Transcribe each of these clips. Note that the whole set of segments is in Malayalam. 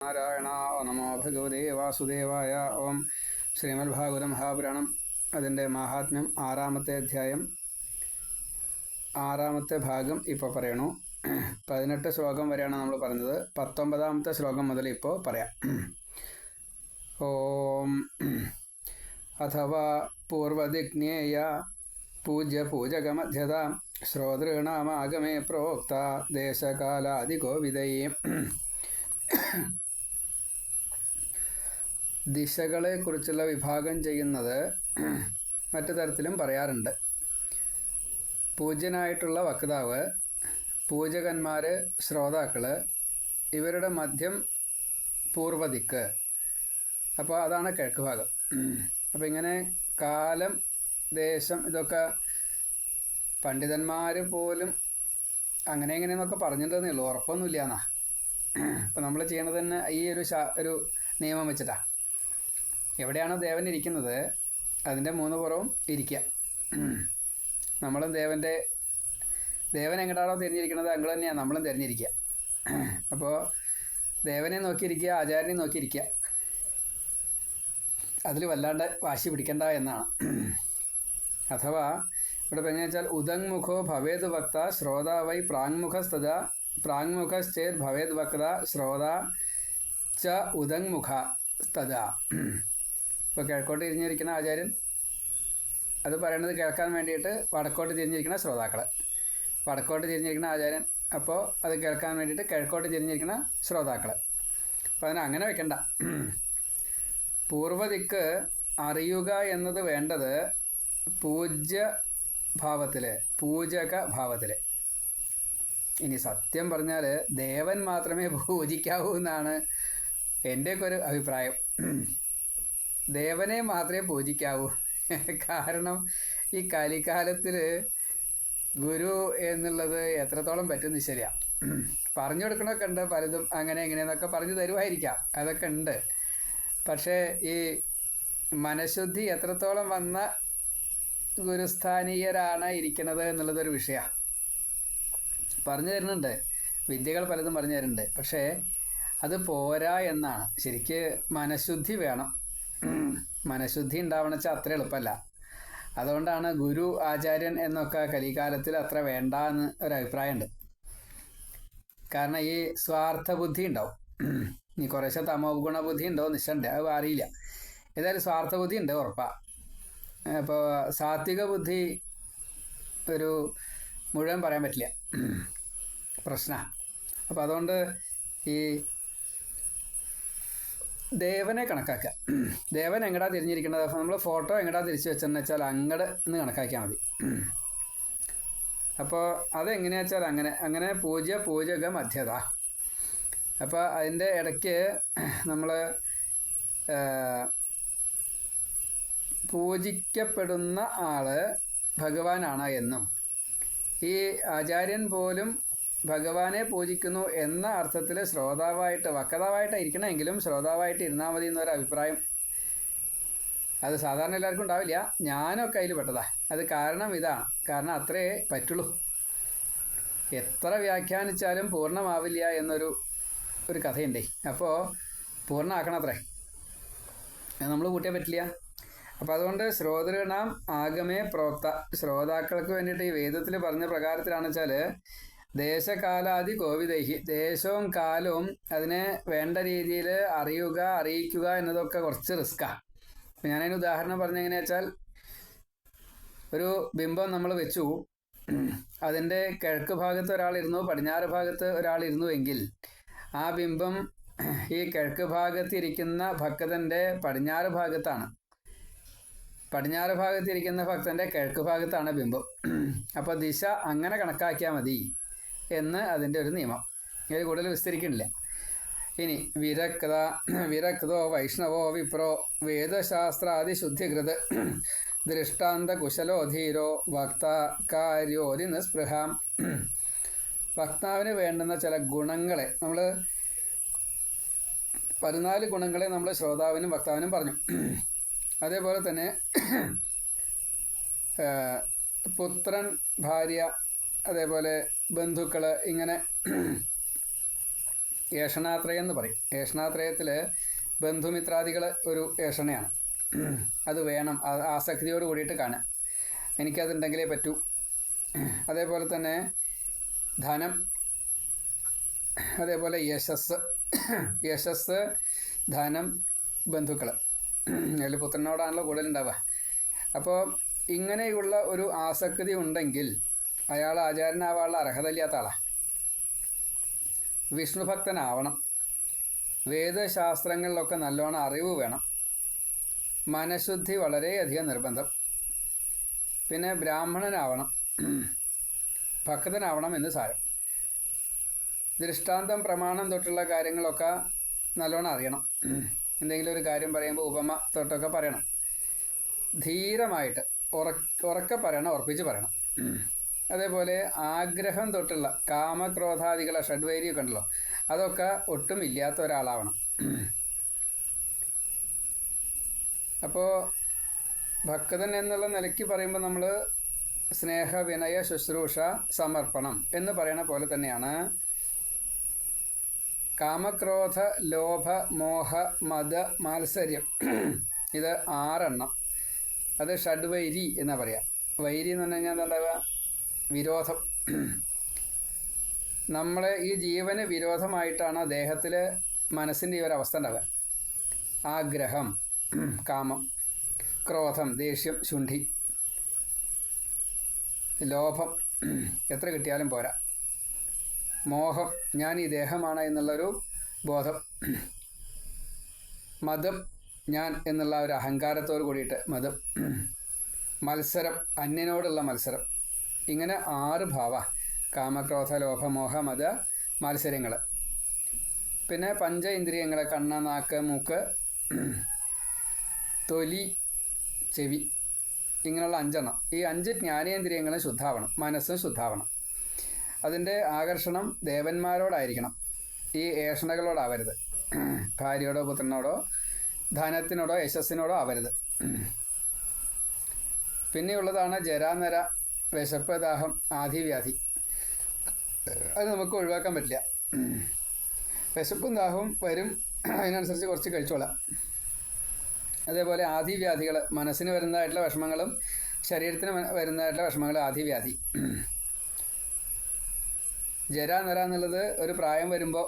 നാരായണ നമോ ഭഗവതേ വാസുദേവായ. ഓം. ശ്രീമദ്ഭാഗവത മഹാപുരാണം അതിൻ്റെ മാഹാത്മ്യം 6-ാമത്തെ അധ്യായം 6-ാമത്തെ ഭാഗം ഇപ്പോൾ പറയണു. 18 ശ്ലോകം വരെയാണ് നമ്മൾ പറഞ്ഞത്. 19-ാമത്തെ ശ്ലോകം മുതൽ ഇപ്പോൾ പറയാം. ഓം. അഥവാ പൂർവദിഗ്നേയ പൂജ്യ പൂജകമധ്യത ശ്രോതൃണാമാഗമേ പ്രോക്ത ദേശകാലാദികോവിദൈ. ദിശകളെക്കുറിച്ചുള്ള വിഭാഗം ചെയ്യുന്നത് മറ്റു തരത്തിലും പറയാറുണ്ട്. പൂജ്യനായിട്ടുള്ള വക്താവ്, പൂജകന്മാർ, ശ്രോതാക്കൾ, ഇവരുടെ മധ്യം പൂർവദിക്ക്. അപ്പോൾ അതാണ് കിഴക്ക് ഭാഗം. അപ്പോൾ ഇങ്ങനെ കാലം, ദേശം, ഇതൊക്കെ പണ്ഡിതന്മാർ പോലും അങ്ങനെ എങ്ങനെയെന്നൊക്കെ പറഞ്ഞിട്ടുണ്ടെന്നേ ഉള്ളൂ, ഉറപ്പൊന്നുമില്ല എന്നാ. അപ്പം നമ്മൾ ചെയ്യണത് തന്നെ ഈ ഒരു നിയമം വെച്ചിട്ടാണ്. എവിടെയാണോ ദേവൻ ഇരിക്കുന്നത് അതിൻ്റെ 3 പുറവും ഇരിക്കുക. നമ്മളും ദേവൻ എങ്ങോട്ടാണോ തിരിഞ്ഞിരിക്കുന്നത് അങ്ങോട്ട് തന്നെയാണ് നമ്മളും തിരഞ്ഞിരിക്കുക. അപ്പോൾ ദേവനെ നോക്കിയിരിക്കുക, ആചാര്യനെ നോക്കിയിരിക്കുക. അതിൽ വല്ലാണ്ട് വാശി പിടിക്കണ്ട എന്നാണ്. അഥവാ ഇവിടെ പറഞ്ഞു വെച്ചാൽ ഉദങ്മുഖോ ഭവേത് വക്ത ശ്രോത വൈ പ്രാങ്മുഖസ്തത പ്രാങ്മുഖശ്ചേത് ഭവേത് വക്ത ശ്രോത ച ഉദങ്മുഖ തഥ. ഇപ്പോൾ കിഴക്കോട്ട് തിരിഞ്ഞിരിക്കുന്ന ആചാര്യൻ അത് പറയണത് കേൾക്കാൻ വേണ്ടിയിട്ട് വടക്കോട്ട് തിരിഞ്ഞിരിക്കുന്ന ശ്രോതാക്കൾ, വടക്കോട്ട് തിരിഞ്ഞിരിക്കുന്ന ആചാര്യൻ അപ്പോൾ അത് കേൾക്കാൻ വേണ്ടിയിട്ട് കിഴക്കോട്ട് തിരിഞ്ഞിരിക്കുന്ന ശ്രോതാക്കൾ. അപ്പോൾ അതിനെ അങ്ങനെ വെക്കണ്ട. പൂർവദിക്ക് അറിയുക എന്നത് വേണ്ടത് പൂജ്യ ഭാവത്തിൽ, പൂജക ഭാവത്തിൽ. ഇനി സത്യം പറഞ്ഞാൽ ദേവൻ മാത്രമേ പൂജിക്കാവൂ എന്നാണ് എൻ്റെയൊക്കെ ഒരു അഭിപ്രായം. ദേവനെ മാത്രമേ പൂജിക്കാവൂ. കാരണം ഈ കലികാലത്തിൽ ഗുരു എന്നുള്ളത് എത്രത്തോളം പറ്റുമെന്ന് ശരിയാ. പറഞ്ഞു കൊടുക്കണമൊക്കെ ഉണ്ട്, പലതും അങ്ങനെ എങ്ങനെയെന്നൊക്കെ പറഞ്ഞു തരുമായിരിക്കാം, അതൊക്കെ ഉണ്ട്. പക്ഷേ ഈ മനഃശുദ്ധി എത്രത്തോളം വന്ന ഗുരുസ്ഥാനീയരാണ് ഇരിക്കുന്നത് എന്നുള്ളതൊരു വിഷയമാണ്. പറഞ്ഞു തരുന്നുണ്ട്, വിദ്യകൾ പലതും പറഞ്ഞു തരുന്നുണ്ട്. പക്ഷേ അത് പോരാ എന്നാണ്. ശരിക്ക് മനഃശുദ്ധി വേണം. മനഃശുദ്ധി ഉണ്ടാവണം വെച്ചാൽ അത്ര എളുപ്പമല്ല. അതുകൊണ്ടാണ് ഗുരു, ആചാര്യൻ എന്നൊക്കെ കലികാലത്തിൽ അത്ര വേണ്ട എന്ന് ഒരഭിപ്രായമുണ്ട്. കാരണം ഈ സ്വാർത്ഥ ബുദ്ധി ഉണ്ടാവും. ഇനി കുറേശ്ശെ തമോ ഗുണബുദ്ധി ഉണ്ടോ നിശ്ചയുണ്ട്, അത് അറിയില്ല. ഏതായാലും സ്വാർത്ഥ ബുദ്ധി ഉണ്ട് ഉറപ്പാണ്. അപ്പോൾ സാത്വിക ബുദ്ധി ഒരു മുഴുവൻ പറയാൻ പറ്റില്ല, പ്രശ്നമാണ്. അപ്പോൾ അതുകൊണ്ട് ഈ ദേവനെ കണക്കാക്കുക. ദേവൻ എങ്ങടാ തിരിഞ്ഞിരിക്കുന്നത്, അപ്പോൾ നമ്മൾ ഫോട്ടോ എങ്ങടാ തിരിച്ചു വെച്ചെന്ന് വെച്ചാൽ അങ്ങട് എന്ന് കണക്കാക്കിയാൽ മതി. അപ്പോൾ അതെങ്ങനെയാ വെച്ചാൽ അങ്ങനെ പൂജക മധ്യത. അപ്പോൾ അതിൻ്റെ ഇടയ്ക്ക് നമ്മൾ പൂജിക്കപ്പെടുന്ന ആള് ഭഗവാനാണ് എന്നും, ഈ ആചാര്യൻ പോലും ഭഗവാനെ പൂജിക്കുന്നു എന്ന അർത്ഥത്തിൽ ശ്രോതാവായിട്ട്, വക്താവായിട്ടായിരിക്കണമെങ്കിലും ശ്രോതാവായിട്ട് ഇരുന്നാൽ മതി എന്നൊരു അഭിപ്രായം. അത് സാധാരണ എല്ലാവർക്കും ഉണ്ടാവില്ല, ഞാനൊക്കെ അതിൽ പെട്ടതാ. അത് കാരണം ഇതാണ്, കാരണം അത്രേ പറ്റുള്ളൂ. എത്ര വ്യാഖ്യാനിച്ചാലും പൂർണ്ണമാവില്ല എന്നൊരു കഥയുണ്ടേ. അപ്പോൾ പൂർണ്ണമാക്കണത്രേ, നമ്മൾ കൂട്ടിയേ പറ്റില്ല. അപ്പോൾ അതുകൊണ്ട് ശ്രോതൃണാം ആഗമേ പ്രോക്ത, ശ്രോതാക്കൾക്ക് വേണ്ടിയിട്ട് ഈ വേദത്തിൽ പറഞ്ഞ പ്രകാരത്തിലാണ് വെച്ചാൽ ദേശകാലാദി കോവിദൈഹി, ദേശവും കാലവും അതിനെ വേണ്ട രീതിയിൽ അറിയിക്കുക എന്നതൊക്കെ കുറച്ച് റിസ്ക്കാണ്. അപ്പം ഞാനതിന് ഉദാഹരണം പറഞ്ഞെങ്ങനെയാ വെച്ചാൽ, ഒരു ബിംബം നമ്മൾ വെച്ചു, അതിൻ്റെ കിഴക്ക് ഭാഗത്ത് ഒരാളിരുന്നു, പടിഞ്ഞാറ് ഭാഗത്ത് ഒരാളിരുന്നു എങ്കിൽ ആ ബിംബം ഈ കിഴക്ക് ഭാഗത്തിരിക്കുന്ന ഭക്തൻ്റെ പടിഞ്ഞാറ് ഭാഗത്താണ്, പടിഞ്ഞാറ് ഭാഗത്തിരിക്കുന്ന ഭക്തൻ്റെ കിഴക്ക് ഭാഗത്താണ് ബിംബം. അപ്പോൾ ദിശ അങ്ങനെ കണക്കാക്കിയാൽ മതി എന്ന് അതിൻ്റെ ഒരു നിയമം. ഇത് കൂടുതൽ വിസ്തരിക്കുന്നില്ല. ഇനി വിരക്തോ വൈഷ്ണവോ വിപ്രോ വേദശാസ്ത്രാദിശുദ്ധികൃത് ദൃഷ്ടാന്ത കുശലോ ധീരോ വക്ത കാര്യോരി നിസ്പൃഹാം. വക്താവിന് വേണ്ടുന്ന ചില ഗുണങ്ങളെ നമ്മൾ 14 ഗുണങ്ങളെ നമ്മൾ ശ്രോതാവിനും വക്താവിനും പറഞ്ഞു. അതേപോലെ തന്നെ പുത്രൻ, ഭാര്യ, അതേപോലെ ബന്ധുക്കൾ, ഇങ്ങനെ ഏഷണാത്രയം എന്ന് പറയും. ഏഷണാത്രയത്തിൽ ബന്ധുമിത്രാദികൾ ഒരു ഏഷണയാണ്. അത് വേണം, ആസക്തിയോട് കൂടിയിട്ട് കാണാം. എനിക്കതുണ്ടെങ്കിലേ പറ്റൂ. അതേപോലെ തന്നെ ധനം, അതേപോലെ യശസ്, ധനം, ബന്ധുക്കൾ. അതിൽ പുത്രനോടാണല്ലോ കൂടുതലുണ്ടാവുക. അപ്പോൾ ഇങ്ങനെയുള്ള ഒരു ആസക്തി ഉണ്ടെങ്കിൽ അയാൾ ആചാര്യനാവാനുള്ള അർഹത ഇല്ലാത്ത ആളാണ്. വിഷ്ണുഭക്തനാവണം. വേദശാസ്ത്രങ്ങളിലൊക്കെ നല്ലോണം അറിവ് വേണം. മനഃശുദ്ധി വളരെയധികം നിർബന്ധം. പിന്നെ ബ്രാഹ്മണനാവണം, ഭക്തനാവണം എന്ന് സാരം. ദൃഷ്ടാന്തം, പ്രമാണം തൊട്ടുള്ള കാര്യങ്ങളൊക്കെ നല്ലോണം അറിയണം. എന്തെങ്കിലും ഒരു കാര്യം പറയുമ്പോൾ ഉപമ തൊട്ടൊക്കെ പറയണം. ധീരമായിട്ട് ഉറക്കെ പറയണം, ഉറപ്പിച്ച് പറയണം. അതേപോലെ ആഗ്രഹം തൊട്ടുള്ള കാമക്രോധാദികളെ ഷഡ്വൈരിയൊക്കെ ഉണ്ടല്ലോ, അതൊക്കെ ഒട്ടും ഇല്ലാത്ത ഒരാളാവണം. അപ്പോൾ ഭക്തൻ എന്നുള്ള നിലയ്ക്ക് പറയുമ്പോൾ നമ്മൾ സ്നേഹ, വിനയ, ശുശ്രൂഷ, സമർപ്പണം എന്ന് പറയണ പോലെ തന്നെയാണ് കാമക്രോധ, ലോഭ, മോഹ, മത, മാത്സര്യം. ഇത് 6 അത് ഷഡ്വൈരി എന്നാ പറയാ. വൈരി എന്ന് പറഞ്ഞു കഴിഞ്ഞാൽ എന്താ ഉണ്ടാവുക? വിരോധം. നമ്മളെ ഈ ജീവന് വിരോധമായിട്ടാണ് ദേഹത്തിൽ മനസ്സിൻ്റെ ഈ ഒരവസ്ഥ ഉണ്ടാവുക. ആഗ്രഹം, കാമം, ക്രോധം, ദേഷ്യം, ശുണ്ഠി, ലോഭം, എത്ര കിട്ടിയാലും പോരാ, മോഹം, ഞാൻ ഈ ദേഹമാണ് എന്നുള്ളൊരു ബോധം, മതം, ഞാൻ എന്നുള്ള ഒരു അഹങ്കാരത്തോട് കൂടിയിട്ട് മതം, മത്സരം, അന്യനോടുള്ള മത്സരം. ഇങ്ങനെ 6 ഭാവ: കാമക്രോധ, ലോഭ, മോഹ, മത, മത്സരങ്ങൾ. പിന്നെ പഞ്ച ഇന്ദ്രിയങ്ങൾ: കണ്ണ്, നാക്ക്, മൂക്ക്, തൊലി, ചെവി. ഇങ്ങനെയുള്ള 5 ഈ 5 ജ്ഞാനേന്ദ്രിയങ്ങളും ശുദ്ധാവണം, മനസ്സും ശുദ്ധാവണം. അതിൻ്റെ ആകർഷണം ദേവന്മാരോടായിരിക്കണം, ഈ ഏഷണകളോടാവരുത്. ഭാര്യയോടോ പുത്രനോടോ ധനത്തിനോടോ യശസ്സിനോടോ ആവരുത്. പിന്നെയുള്ളതാണ് ജരാനര, വിശപ്പ്, ദാഹം, ആദിവ്യാധി. അത് നമുക്ക് ഒഴിവാക്കാൻ പറ്റില്ല. വിശപ്പും ദാഹവും വരും, അതിനനുസരിച്ച് കുറച്ച് കഴിച്ചോളാം. അതേപോലെ ആദിവ്യാധികൾ, മനസ്സിന് വരുന്നതായിട്ടുള്ള വിഷമങ്ങളും ശരീരത്തിന് വരുന്നതായിട്ടുള്ള വിഷമങ്ങളും ആദിവ്യാധി. ജരാനര എന്നുള്ളത് ഒരു പ്രായം വരുമ്പോൾ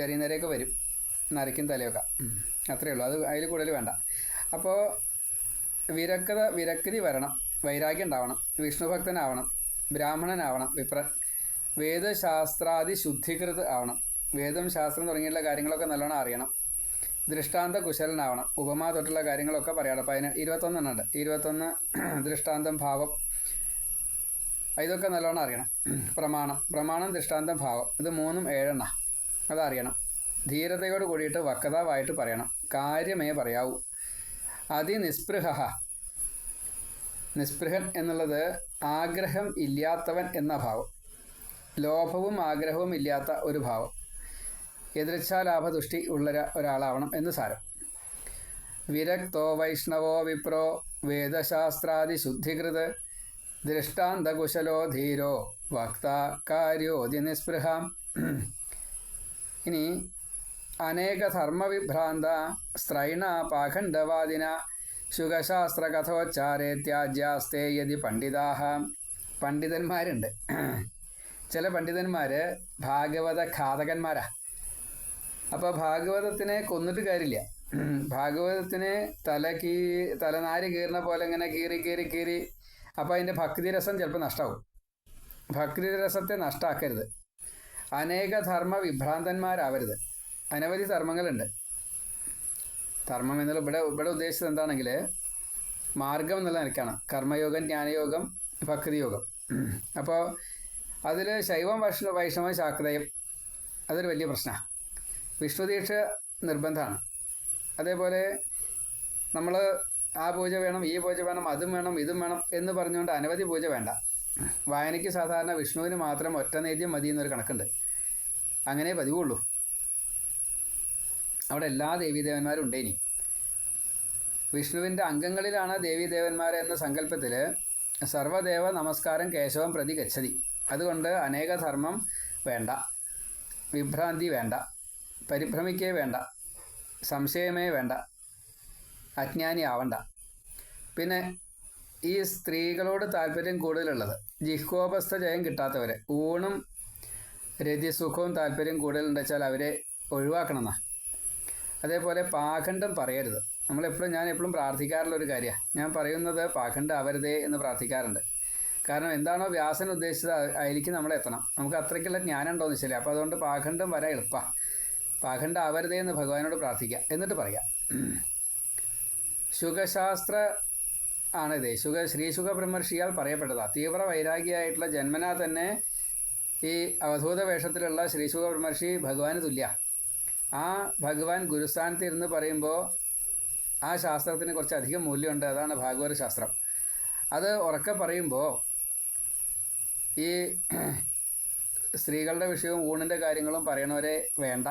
ജരീനരയൊക്കെ വരും, നരയ്ക്കും തലയൊക്കെ, അത്രയേ ഉള്ളൂ. അത് അതിൽ കൂടുതൽ വേണ്ട. അപ്പോൾ വിരക്തി വരണം, വൈരാഗ്യം ഉണ്ടാവണം, വിഷ്ണുഭക്തനാവണം, ബ്രാഹ്മണനാവണം, വിപ്രൻ, വേദശാസ്ത്രാദി ശുദ്ധീകൃത് ആവണം. വേദം, ശാസ്ത്രം തുടങ്ങിയുള്ള കാര്യങ്ങളൊക്കെ നല്ലോണം അറിയണം. ദൃഷ്ടാന്ത കുശലനാവണം. ഉപമ തൊട്ടുള്ള കാര്യങ്ങളൊക്കെ പറയാം. അപ്പോൾ അതിന് 21 ഉണ്ട്. 21 ദൃഷ്ടാന്തം, ഭാവം, ഇതൊക്കെ നല്ലോണം അറിയണം. പ്രമാണം, ദൃഷ്ടാന്തം, ഭാവം, ഇത് 3ഉം 7 അതറിയണം. ധീരതയോട് കൂടിയിട്ട് വക്താവായിട്ട് പറയണം. കാര്യമേ പറയാവൂ. നിസ്പൃഹൻ എന്നുള്ളത് ആഗ്രഹം ഇല്ലാത്തവൻ എന്ന ഭാവം. ലോഭവും ആഗ്രഹവും ഇല്ലാത്ത ഒരു ഭാവം. എതിർച്ഛാലാഭദുഷ്ടി ഉള്ള ഒരാളാവണം എന്ന് സാരം. വിരക്തോ വൈഷ്ണവോ വിപ്രോ വേദശാസ്ത്രാദി ശുദ്ധികൃത് ദൃഷ്ടാന്തകുശലോ ധീരോ വക്ത കാര്യോതി നിസ്പൃഹാം. ഇനി അനേക ധർമ്മവിഭ്രാന്ത സ്ത്രൈണ പാഖണ്ഡവാദിന ശുഖശാസ്ത്രകഥോച്ചാരേ ത്യാജ്യാസ്തേ യതി പണ്ഡിതാഹ. പണ്ഡിതന്മാരുണ്ട്. ചില പണ്ഡിതന്മാർ ഭാഗവത ഘാതകന്മാരാ. അപ്പോൾ ഭാഗവതത്തിനെ കൊന്നിട്ട് കാര്യമില്ല. ഭാഗവതത്തിന് തലനാര് കീറുന്ന പോലെ ഇങ്ങനെ കീറി അപ്പോൾ അതിൻ്റെ ഭക്തിരസം ചിലപ്പോൾ നഷ്ടമാവും. ഭക്തിരസത്തെ നഷ്ടമാക്കരുത്. അനേക ധർമ്മ വിഭ്രാന്തന്മാരാവരുത്. അനവധി ധർമ്മങ്ങളുണ്ട്. ധർമ്മം എന്നുള്ള ഇവിടെ ഉദ്ദേശിച്ചത് എന്താണെങ്കിൽ മാർഗം എന്നുള്ള നിലയ്ക്കാണ്. കർമ്മയോഗം, ജ്ഞാനയോഗം, ഭക്തിയോഗം. അപ്പോൾ അതിൽ ശൈവം, വൈഷ്ണവം, ശാക്തേയം അതൊരു വലിയ പ്രശ്നമാണ്. വിഷ്ണുദീക്ഷ നിർബന്ധമാണ്. അതേപോലെ നമ്മൾ ആ പൂജ വേണം, ഈ പൂജ വേണം, അതും വേണം, ഇതും വേണം എന്ന് പറഞ്ഞുകൊണ്ട് അനവധി പൂജ വേണ്ട. വായനയ്ക്ക് സാധാരണ വിഷ്ണുവിന് മാത്രം ഒറ്റ നേദ്യം മതി എന്നൊരു കണക്കുണ്ട്. അങ്ങനെ പതിവുള്ളൂ. അവിടെ എല്ലാ ദേവീദേവന്മാരും ഉണ്ടേനി. വിഷ്ണുവിൻ്റെ അംഗങ്ങളിലാണ് ദേവീദേവന്മാർ എന്ന സങ്കല്പത്തിൽ സർവദേവ നമസ്കാരം കേശവം പ്രതി ഗച്ഛതി. അതുകൊണ്ട് അനേക ധർമ്മം വേണ്ട, വിഭ്രാന്തി വേണ്ട. പരിഭ്രമിക്കേ വേണ്ട, സംശയമേ വേണ്ട, അജ്ഞാനി ആവണ്ട. പിന്നെ ഈ സ്ത്രീകളോട് താല്പര്യം കൂടുതലുള്ളത് ജിഹ്വോപസ്ഥ ജയം കിട്ടാത്തവർ, ഊണും രതിസുഖവും താല്പര്യം കൂടുതലുണ്ട് വെച്ചാൽ അവരെ ഒഴിവാക്കണം എന്നാ. അതേപോലെ പാഖണ്ഡം പറയരുത്. ഞാൻ എപ്പോഴും പ്രാർത്ഥിക്കാറുള്ളൊരു കാര്യമാണ്. ഞാൻ പറയുന്നത് പാഖണ്ഡം ആവരുതേ എന്ന് പ്രാർത്ഥിക്കാറുണ്ട്. കാരണം എന്താണോ വ്യാസൻ ഉദ്ദേശിച്ചത് അതിലേക്ക് നമ്മൾ എത്തണം. നമുക്ക് അത്രയ്ക്കുള്ള ജ്ഞാനം ഉണ്ടോയെന്ന് വെച്ചാൽ അപ്പോൾ അതുകൊണ്ട് പാഖണ്ഡം വരാൻ എളുപ്പമാണ്. പാഖണ്ഡം ആവരുതേ എന്ന് ഭഗവാനോട് പ്രാർത്ഥിക്കുക. എന്നിട്ട് പറയാം. ശുഖശാസ്ത്ര ആണിത്. ശ്രീശുഖ ബ്രഹ്മർഷിയാൽ പറയപ്പെട്ടതാണ്. തീവ്ര വൈരാഗിയായിട്ടുള്ള ജന്മനാ തന്നെ ഈ അവധൂത വേഷത്തിലുള്ള ശ്രീശുഖ ബ്രഹ്മർഷി ഭഗവാന് തുല്യ. ആ ഭഗവാൻ ഗുരുസ്ഥാനത്ത് ഇരുന്ന് പറയുമ്പോൾ ആ ശാസ്ത്രത്തിന് കുറച്ചധികം മൂല്യമുണ്ട്. അതാണ് ഭാഗവത ശാസ്ത്രം. അത് ഉറക്കെ പറയുമ്പോൾ ഈ സ്ത്രീകളുടെ വിഷയവും ഊണിൻ്റെ കാര്യങ്ങളും പറയണവരെ വേണ്ട,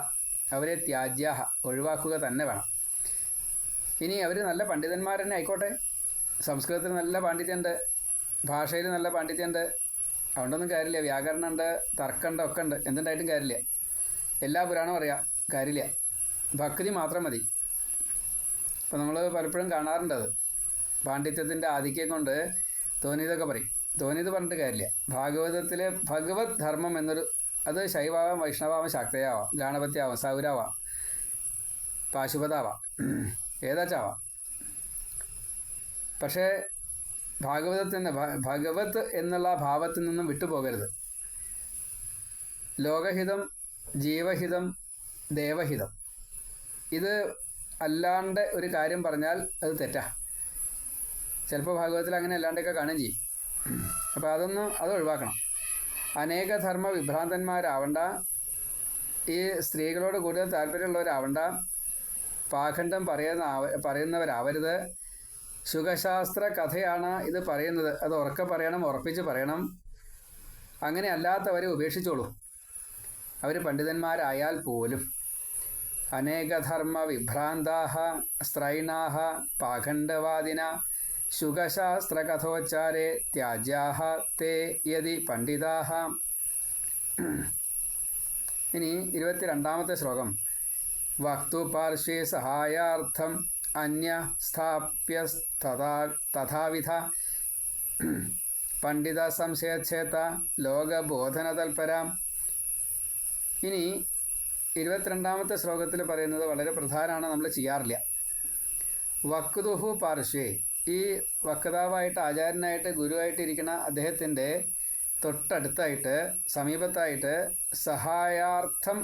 അവരെ ത്യാജ്യാഹ ഒഴിവാക്കുക തന്നെ വേണം. ഇനി അവർ നല്ല പണ്ഡിതന്മാർ തന്നെ ആയിക്കോട്ടെ, സംസ്കൃതത്തിൽ നല്ല പാണ്ഡിത്യമുണ്ട്, ഭാഷയിൽ നല്ല പാണ്ഡിത്യമുണ്ട്, അതുകൊണ്ടൊന്നും കാര്യമില്ല. വ്യാകരണമുണ്ട്, തർക്കമുണ്ട്, ഒക്കെ ഉണ്ട്, എന്തുണ്ടായിട്ടും കാര്യമില്ല. എല്ലാ പുരാണവും അറിയാം, കാര്യമില്ല. ഭക്തി മാത്രം മതി. അപ്പോൾ നമ്മൾ പലപ്പോഴും കാണാറുണ്ട് അത് പാണ്ഡിത്യത്തിൻ്റെ ആധിക്യം കൊണ്ട് തോന്നിയതൊക്കെ പറയും. തോന്നിയത് പറഞ്ഞിട്ട് കാര്യമില്ല. ഭാഗവതത്തിലെ ഭഗവത് ധർമ്മം എന്നൊരു, അത് ശൈവാവാം, വൈഷ്ണവാവാം, ശാക്തയാവാം, ഗാണപത്യാവാം, സൗരാവാം, പാശുപതാവാം, ഏതാച്ചാവാം. പക്ഷേ ഭഗവത് എന്നുള്ള ഭാവത്തിൽ നിന്നും വിട്ടുപോകരുത്. ലോകഹിതം, ജീവഹിതം, ദേവഹിതം, ഇത് അല്ലാണ്ട് ഒരു കാര്യം പറഞ്ഞാൽ അത് തെറ്റാ. ചിലപ്പോൾ ഭാഗവതത്തിൽ അങ്ങനെ അല്ലാണ്ടൊക്കെ കാണുകയും ചെയ്യും. അപ്പോൾ അത് ഒഴിവാക്കണം. അനേക ധർമ്മ വിഭ്രാന്തന്മാരാവണ്ട, ഈ സ്ത്രീകളോട് കൂടുതൽ താല്പര്യമുള്ളവരാവണ്ട, പാഖണ്ഡം പറയുന്നവരാവരുത്. ശുഖശാസ്ത്ര കഥയാണ് ഇത് പറയുന്നത്, അത് ഉറക്കെ പറയണം, ഉറപ്പിച്ച് പറയണം. അങ്ങനെ അല്ലാത്തവരെ ഉപേക്ഷിച്ചോളൂ, അവർ പണ്ഡിതന്മാരായാൽ പോലും. അനേകധർമ്മ വിഭ്രാന്താഹ സ്ത്രൈണാഹ പാഖണ്ഡവാദിന ശുഖശാസ്ത്രകഥോച്ചാരേ ത്യാജ്യാഹ തേ യതി പണ്ഡിതാഹ. ഇനി 22-ാമത്തെ ശ്ലോകം. വക്തുപാർശ്വേ സഹായാർത്ഥം അന്യ സ്ഥാപ്യസ്തഥാവിധ പണ്ഡിത സംശയച്ഛേത ലോകബോധനതൽപരാം. ഇനി 22-ാമത്തെ ശ്ലോകത്തിൽ പറയുന്നത് വളരെ പ്രധാനമാണ്, നമ്മൾ ചെയ്യാറില്ല. വക്തുഹു പാർശ്വേ, ഈ വക്താവായിട്ട് ആചാര്യനായിട്ട് ഗുരുവായിട്ട് ഇരിക്കുന്ന അദ്ദേഹത്തിൻ്റെ തൊട്ടടുത്തായിട്ട് സമീപത്തായിട്ട് സഹായാർത്ഥം,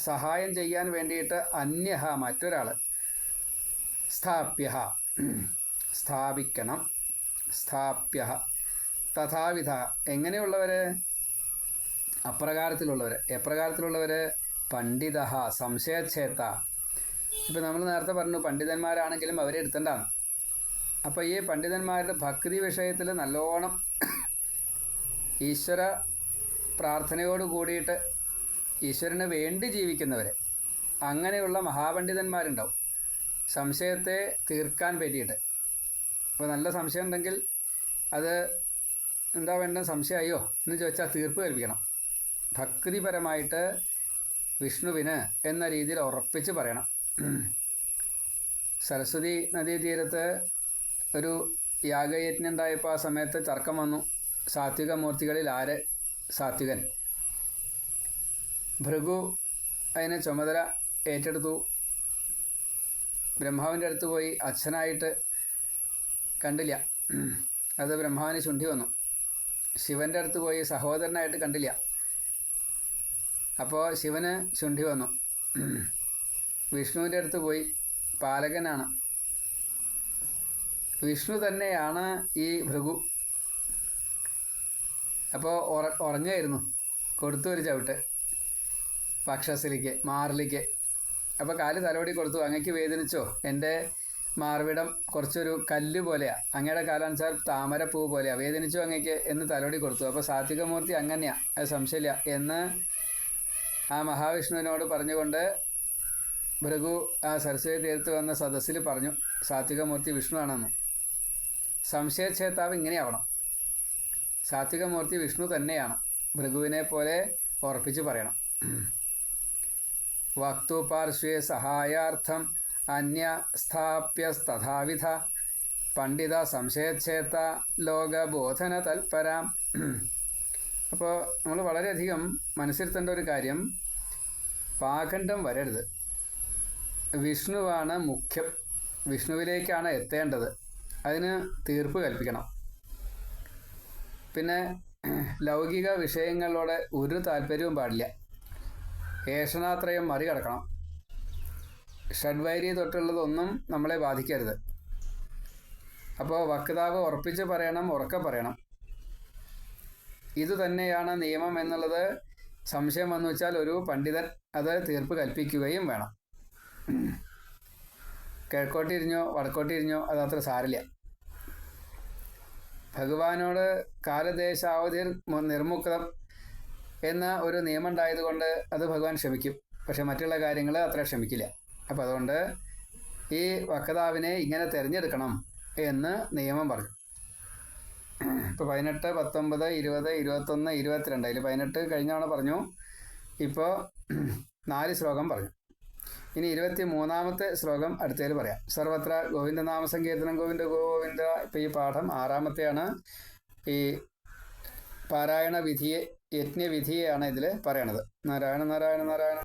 സഹായം ചെയ്യാൻ വേണ്ടിയിട്ട് അന്യഹ മറ്റൊരാൾ, സ്ഥാപ്യ സ്ഥാപിക്കണം, സ്ഥാപ്യ തഥാവിധ എങ്ങനെയുള്ളവർ? അപ്രകാരത്തിലുള്ളവർ. എപ്രകാരത്തിലുള്ളവർ? പണ്ഡിത സംശയച്ഛേത്ത. ഇപ്പം നമ്മൾ നേരത്തെ പറഞ്ഞു പണ്ഡിതന്മാരാണെങ്കിലും അവരെ എടുത്തേണ്ടതാണ്. അപ്പോൾ ഈ പണ്ഡിതന്മാരുടെ ഭക്തി വിഷയത്തിൽ നല്ലോണം ഈശ്വര പ്രാർത്ഥനയോട് കൂടിയിട്ട് ഈശ്വരന് വേണ്ടി ജീവിക്കുന്നവർ, അങ്ങനെയുള്ള മഹാപണ്ഡിതന്മാരുണ്ടാവും സംശയത്തെ തീർക്കാൻ വേണ്ടിയിട്ട്. അപ്പോൾ നല്ല സംശയം ഉണ്ടെങ്കിൽ അത് എന്താ വേണ്ടത്, സംശയമായോ എന്ന് ചോദിച്ചാൽ തീർപ്പ് കൽപ്പിക്കണം. ഭക്തിപരമായിട്ട് വിഷ്ണുവിന് എന്ന രീതിയിൽ ഉറപ്പിച്ച് പറയണം. സരസ്വതി നദീതീരത്ത് ഒരു യാഗയജ്ഞം ഉണ്ടായപ്പോൾ ആ സമയത്ത് തർക്കം വന്നു. സാത്വിക മൂർത്തികളിൽ ആര് സാത്വികൻ? ഭൃഗു അതിനെ ചുമതല ഏറ്റെടുത്തു. ബ്രഹ്മാവിൻ്റെ അടുത്ത് പോയി അച്ഛനായിട്ട് കണ്ടില്ല, അത് ബ്രഹ്മാവിന് ശുണ്ഠി വന്നു. ശിവൻ്റെ അടുത്ത് പോയി സഹോദരനായിട്ട് കണ്ടില്ല, അപ്പോൾ ശിവന് ശുണ്ഠി വന്നു. വിഷ്ണുവിൻ്റെ അടുത്ത് പോയി, പാലകനാണ് വിഷ്ണു തന്നെയാണ് ഈ ഭൃഗു. അപ്പോൾ ഉറങ്ങായിരുന്നു, കൊടുത്തു ഒരു ചവിട്ട് വക്ഷസിലേക്ക്, മാറിലേക്ക്. അപ്പോൾ കാല് തലോടി കൊടുത്തു. അങ്ങക്ക് വേദനിച്ചോ? എൻ്റെ മാർവിടം കുറച്ചൊരു കല്ല് പോലെയാണ്, അങ്ങയുടെ കാലാനുസാർ താമരപ്പൂ പോലെയാണ്, വേദനിച്ചോ അങ്ങക്ക് എന്ന് തലോടി കൊടുത്തു. അപ്പോൾ സാത്വികമൂർത്തി അങ്ങനെയാണ്, അത് സംശയമില്ല എന്ന് ആ മഹാവിഷ്ണുവിനോട് പറഞ്ഞുകൊണ്ട് ഭൃഗു ആ സരസ്വതി തീരത്ത് വന്ന സദസ്സിൽ പറഞ്ഞു സാത്വികമൂർത്തി വിഷ്ണു ആണെന്ന്. സംശയച്ഛേതാവ് ഇങ്ങനെയാവണം, സാത്വികമൂർത്തി വിഷ്ണു തന്നെയാണ്, ഭൃഗുവിനെ പോലെ ഉറപ്പിച്ച് പറയണം. വക്തുപാർശ്വേ സഹായാർത്ഥം അന്യസ്ഥാപ്യസ്തഥാവിധ പണ്ഡിത സംശയച്ഛേത്ത ലോകബോധന തൽപരാം. അപ്പോൾ നമ്മൾ വളരെയധികം മനസ്സിരുത്തേണ്ട ഒരു കാര്യം, പാഖണ്ഡം വരരുത്. വിഷ്ണുവാണ് മുഖ്യം, വിഷ്ണുവിലേക്കാണ് എത്തേണ്ടത്, അതിന് തീർപ്പ് കൽപ്പിക്കണം. പിന്നെ ലൗകിക വിഷയങ്ങളോട് ഒരു താല്പര്യവും പാടില്ല. ഏഷണാത്രയം മറികടക്കണം. ഷഡ്വൈരി തൊട്ടുള്ളതൊന്നും നമ്മളെ ബാധിക്കരുത്. അപ്പോൾ വക്താവ് ഉറപ്പിച്ച് പറയണം, ഉറക്കെ പറയണം. ഇതുതന്നെയാണ് നിയമം എന്നുള്ളത് സംശയം വന്നു വെച്ചാൽ ഒരു പണ്ഡിതൻ അത് തീർപ്പ് കൽപ്പിക്കുകയും വേണം. കിഴക്കോട്ടിരിഞ്ഞോ വടക്കോട്ടിരിഞ്ഞോ അതത്ര സാരില്ല. ഭഗവാനോട് കാലദേശാവധി നിർമുക്തം എന്ന ഒരു നിയമം ഉണ്ടായതുകൊണ്ട് അത് ഭഗവാൻ ക്ഷമിക്കും. പക്ഷെ മറ്റുള്ള കാര്യങ്ങൾ അത്ര ക്ഷമിക്കില്ല. അപ്പം അതുകൊണ്ട് ഈ വക്താവിനെ ഇങ്ങനെ തിരഞ്ഞെടുക്കണം എന്ന് നിയമം പറഞ്ഞു. ഇപ്പോൾ 18, 19, 20, 21, 22 അതിൽ 18 കഴിഞ്ഞ തവണ പറഞ്ഞു. ഇപ്പോൾ 4 ശ്ലോകം പറഞ്ഞു. ഇനി 23-ാമത്തെ ശ്ലോകം അടുത്തതിൽ പറയാം. സർവത്ര ഗോവിന്ദനാമ സങ്കീർത്തനം ഗോവിന്ദ ഗോവിന്ദ. ഇപ്പോൾ ഈ പാഠം 6-ാമത്തെയാണ്. ഈ പാരായണ വിധിയെ, യജ്ഞവിധിയെയാണ് ഇതിൽ പറയണത്. നാരായണ നാരായണ നാരായണ.